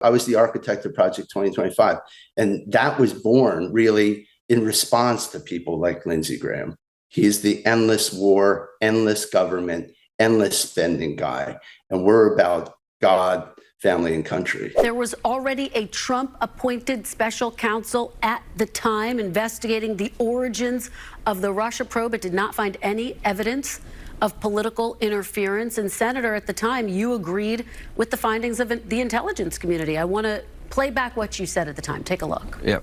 I was the architect of Project 2025, and that was born really in response to people like Lindsey Graham. He's the endless war, endless government, endless spending guy, and we're about God, family, and country. There was already a Trump-appointed special counsel at the time investigating the origins of the Russia probe. It did not find any evidence of political interference. And Senator, at the time, you agreed with the findings of the intelligence community. I want to play back what you said at the time. Take a look. Yep.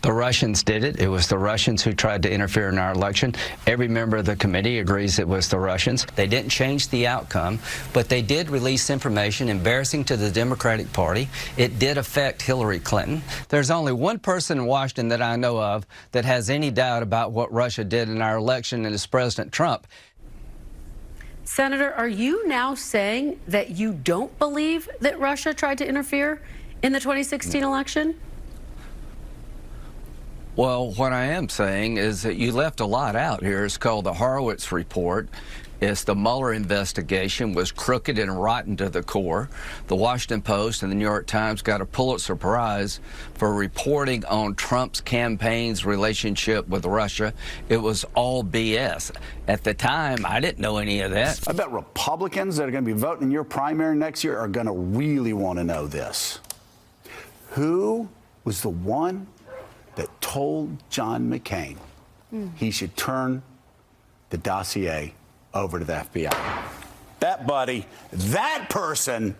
The Russians did it. It was the Russians who tried to interfere in our election. Every member of the committee agrees it was the Russians. They didn't change the outcome, but they did release information embarrassing to the Democratic Party. It did affect Hillary Clinton. There's only one person in Washington that I know of that has any doubt about what Russia did in our election, and it's President Trump. Senator, are you now saying that you don't believe that Russia tried to interfere in the 2016 election? Well, what I am saying is that you left a lot out here. It's called the Horowitz Report. It's the Mueller investigation was crooked and rotten to the core. The Washington Post and the New York Times got a Pulitzer Prize for reporting on Trump's campaign's relationship with Russia. It was all BS. At the time, I didn't know any of that. I bet Republicans that are going to be voting in your primary next year are going to really want to know this. Who was the one that told John McCain he should turn the dossier over to the FBI? That buddy, that person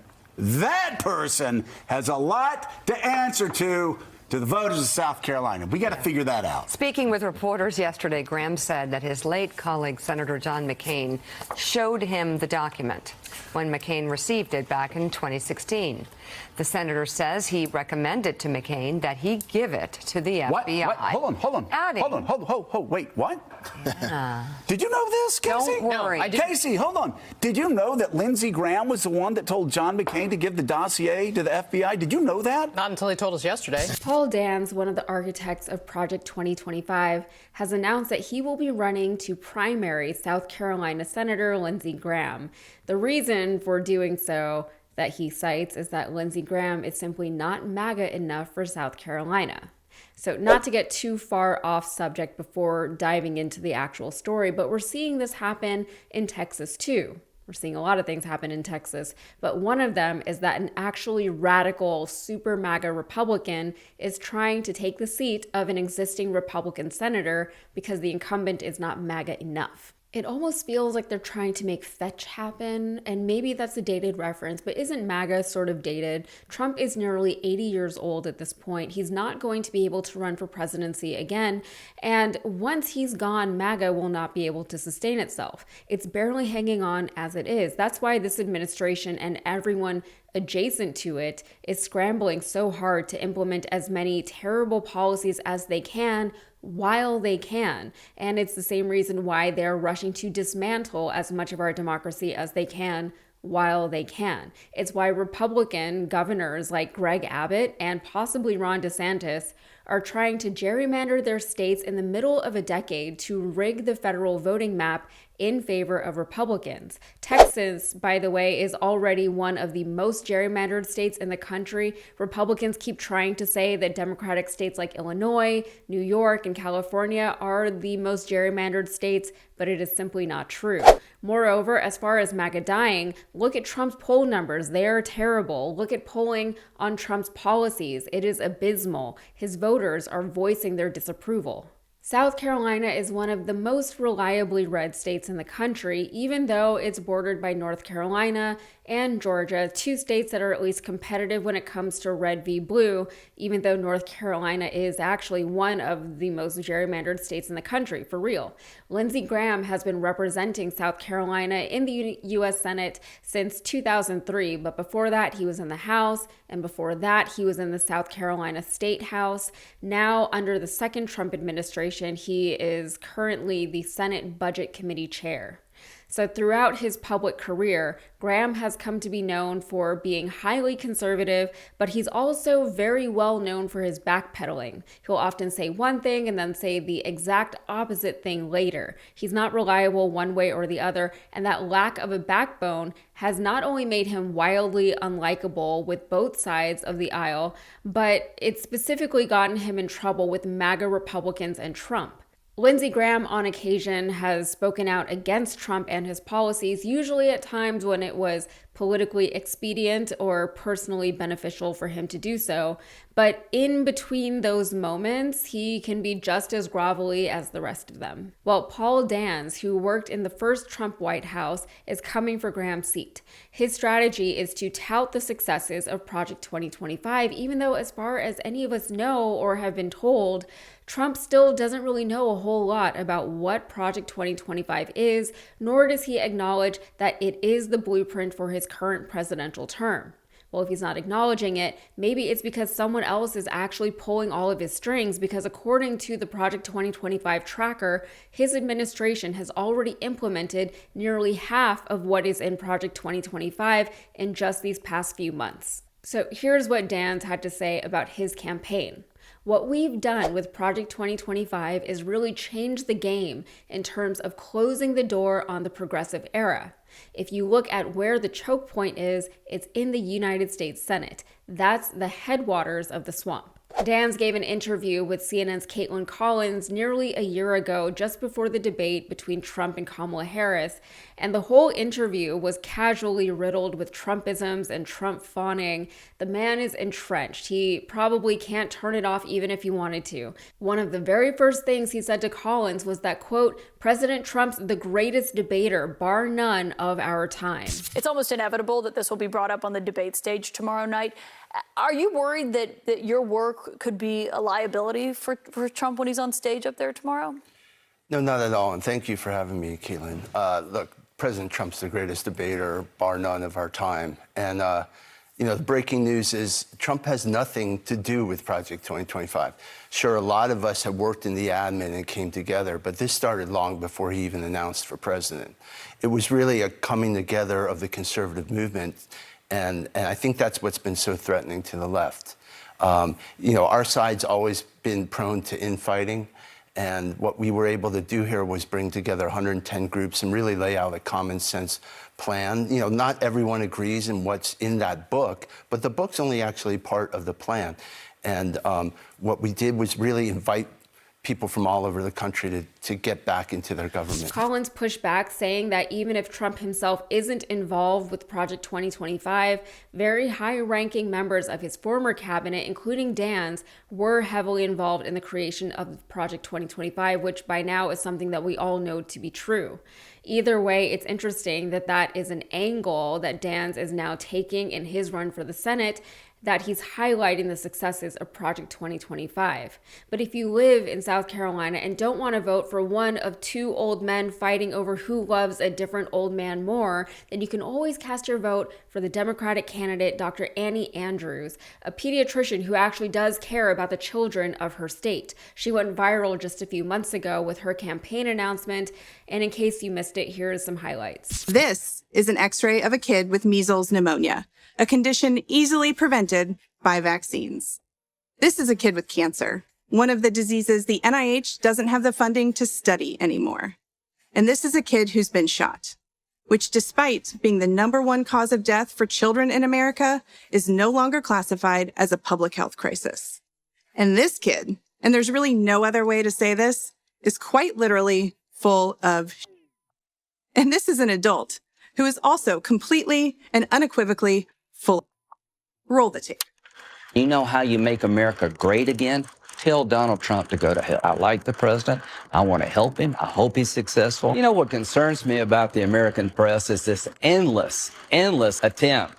has a lot to answer to the voters of South Carolina. We got to figure that out. Speaking with reporters yesterday, Graham said that his late colleague, Senator John McCain, showed him the document when McCain received it back in 2016. The senator says he recommended to McCain that he give it to the FBI. What? Hold on. Wait, what? Yeah. Did you know this, Casey? Don't worry. No, Casey, hold on. Did you know that Lindsey Graham was the one that told John McCain to give the dossier to the FBI? Did you know that? Not until he told us yesterday. Paul Dans, one of the architects of Project 2025, has announced that he will be running to primary South Carolina Senator Lindsey Graham. The reason for doing so that he cites is that Lindsey Graham is simply not MAGA enough for South Carolina. So not to get too far off subject before diving into the actual story, but we're seeing this happen in Texas too. We're seeing a lot of things happen in Texas, but one of them is that an actually radical super MAGA Republican is trying to take the seat of an existing Republican senator because the incumbent is not MAGA enough. It almost feels like they're trying to make fetch happen, and maybe that's a dated reference, but isn't MAGA sort of dated? Trump is nearly 80 years old at this point. He's not going to be able to run for presidency again, and once he's gone, MAGA will not be able to sustain itself. It's barely hanging on as it is. That's why this administration and everyone adjacent to it is scrambling so hard to implement as many terrible policies as they can while they can. And it's the same reason why they're rushing to dismantle as much of our democracy as they can while they can. It's why Republican governors like Greg Abbott and possibly Ron DeSantis are trying to gerrymander their states in the middle of a decade to rig the federal voting map in favor of Republicans. Texas, by the way, is already one of the most gerrymandered states in the country. Republicans keep trying to say that Democratic states like Illinois, New York, and California are the most gerrymandered states, but it is simply not true. Moreover, as far as MAGA dying, look at Trump's poll numbers. They are terrible. Look at polling on Trump's policies. It is abysmal. His voters are voicing their disapproval. South Carolina is one of the most reliably red states in the country, even though it's bordered by North Carolina and Georgia, two states that are at least competitive when it comes to red v. blue, even though North Carolina is actually one of the most gerrymandered states in the country, for real. Lindsey Graham has been representing South Carolina in the U.S. Senate since 2003, but before that he was in the House, and before that he was in the South Carolina State House. Now, under the second Trump administration, he is currently the Senate Budget Committee chair. So throughout his public career, Graham has come to be known for being highly conservative, but he's also very well known for his backpedaling. He'll often say one thing and then say the exact opposite thing later. He's not reliable one way or the other, and that lack of a backbone has not only made him wildly unlikable with both sides of the aisle, but it's specifically gotten him in trouble with MAGA Republicans and Trump. Lindsey Graham, on occasion, has spoken out against Trump and his policies, usually at times when it was politically expedient or personally beneficial for him to do so. But in between those moments, he can be just as grovelly as the rest of them. Well, Paul Dans, who worked in the first Trump White House, is coming for Graham's seat. His strategy is to tout the successes of Project 2025, even though, as far as any of us know or have been told, Trump still doesn't really know a whole lot about what Project 2025 is, nor does he acknowledge that it is the blueprint for his current presidential term. Well, if he's not acknowledging it, maybe it's because someone else is actually pulling all of his strings, because according to the Project 2025 tracker, his administration has already implemented nearly half of what is in Project 2025 in just these past few months. So here's what Dans had to say about his campaign. What we've done with Project 2025 is really change the game in terms of closing the door on the progressive era. If you look at where the choke point is, it's in the United States Senate. That's the headwaters of the swamp. Dans gave an interview with CNN's Caitlin Collins nearly a year ago, just before the debate between Trump and Kamala Harris, and the whole interview was casually riddled with Trumpisms and Trump fawning. The man is entrenched. He probably can't turn it off even if he wanted to. One of the very first things he said to Collins was that, quote, President Trump's the greatest debater, bar none, of our time. It's almost inevitable that this will be brought up on the debate stage tomorrow night. Are you worried that your work could be a liability for Trump when he's on stage up there tomorrow? No, not at all. And thank you for having me, Caitlin. Look, President Trump's the greatest debater, bar none, of our time. And, the breaking news is Trump has nothing to do with Project 2025. Sure, a lot of us have worked in the admin and came together, but this started long before he even announced for president. It was really a coming together of the conservative movement. And I think that's what's been so threatening to the left. Our side's always been prone to infighting. And what we were able to do here was bring together 110 groups and really lay out a common sense plan. Not everyone agrees in what's in that book, but the book's only actually part of the plan. And what we did was really invite people from all over the country to get back into their government. Collins pushed back, saying that even if Trump himself isn't involved with Project 2025, very high-ranking members of his former cabinet, including Dans, were heavily involved in the creation of Project 2025, which by now is something that we all know to be true. Either way, it's interesting that that is an angle that Dans is now taking in his run for the Senate, that he's highlighting the successes of Project 2025. But if you live in South Carolina and don't want to vote for one of two old men fighting over who loves a different old man more, then you can always cast your vote for the Democratic candidate, Dr. Annie Andrews, a pediatrician who actually does care about the children of her state. She went viral just a few months ago with her campaign announcement, and in case you missed it, here are some highlights. This is an X-ray of a kid with measles pneumonia, a condition easily prevented by vaccines. This is a kid with cancer, one of the diseases the NIH doesn't have the funding to study anymore. And this is a kid who's been shot, which, despite being the #1 cause of death for children in America, is no longer classified as a public health crisis. And this kid, and there's really no other way to say this, is quite literally full of shit. And this is an adult who is also completely and unequivocally full. Roll the tape. You know how you make America great again? Tell Donald Trump to go to hell. I like the president. I want to help him. I hope he's successful. You know what concerns me about the American press is this endless attempt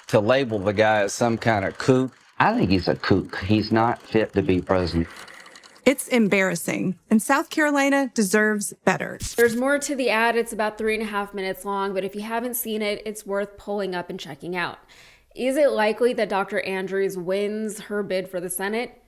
to label the guy as some kind of kook. I think he's a kook. He's not fit to be president. It's embarrassing, and South Carolina deserves better. There's more to the ad. It's about 3.5 minutes long, but if you haven't seen it, it's worth pulling up and checking out. Is it likely that Dr. Andrews wins her bid for the Senate?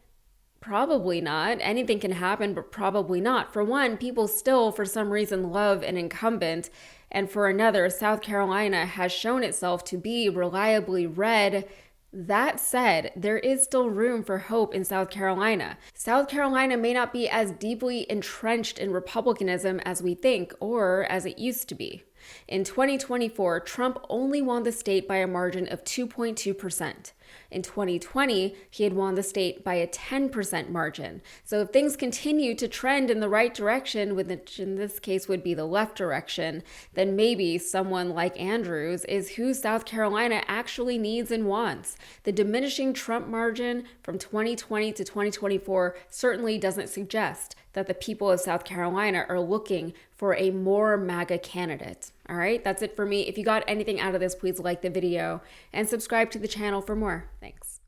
Probably not. Anything can happen, but probably not. For one, people still, for some reason, love an incumbent. and for another, South Carolina has shown itself to be reliably red. That said, there is still room for hope in South Carolina. South Carolina may not be as deeply entrenched in Republicanism as we think, or as it used to be. In 2024, Trump only won the state by a margin of 2.2%. In 2020, he had won the state by a 10% margin. So if things continue to trend in the right direction, which in this case would be the left direction, then maybe someone like Andrews is who South Carolina actually needs and wants. The diminishing Trump margin from 2020 to 2024 certainly doesn't suggest that the people of South Carolina are looking for a more MAGA candidate. All right, that's it for me. If you got anything out of this, please like the video and subscribe to the channel for more. Thanks.